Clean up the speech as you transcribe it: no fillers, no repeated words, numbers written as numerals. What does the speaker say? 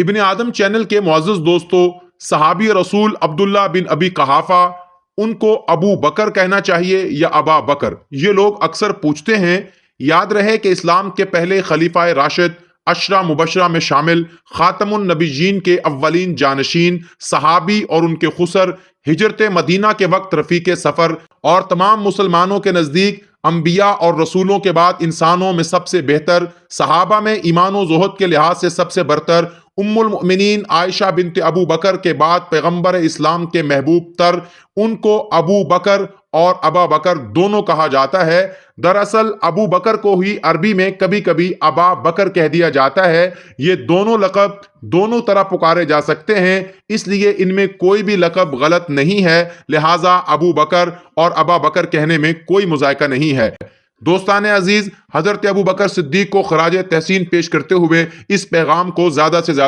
ابن آدم چینل کے معزز دوستو، صحابی رسول عبداللہ بن ابی قحافہ، ان کو ابو بکر کہنا چاہیے یا ابا بکر؟ یہ لوگ اکثر پوچھتے ہیں۔ یاد رہے کہ اسلام کے پہلے خلیفہ راشد، عشرہ مبشرہ میں شامل، خاتم النبیین کے اولین جانشین، صحابی اور ان کے خسر، ہجرت مدینہ کے وقت رفیق سفر، اور تمام مسلمانوں کے نزدیک انبیاء اور رسولوں کے بعد انسانوں میں سب سے بہتر، صحابہ میں ایمان و زہد کے لحاظ سے سب سے برتر، ام المؤمنین عائشہ بنت ابو بکر کے بعد پیغمبر اسلام کے محبوب تر، ان کو ابو بکر اور ابا بکر دونوں کہا جاتا ہے۔ دراصل ابو بکر کو ہی عربی میں کبھی کبھی ابا بکر کہہ دیا جاتا ہے۔ یہ دونوں لقب دونوں طرح پکارے جا سکتے ہیں، اس لیے ان میں کوئی بھی لقب غلط نہیں ہے، لہٰذا ابو بکر اور ابا بکر کہنے میں کوئی مذائقہ نہیں ہے۔ دوستان عزیز، حضرت ابو بکر صدیق کو خراج تحسین پیش کرتے ہوئے اس پیغام کو زیادہ سے زیادہ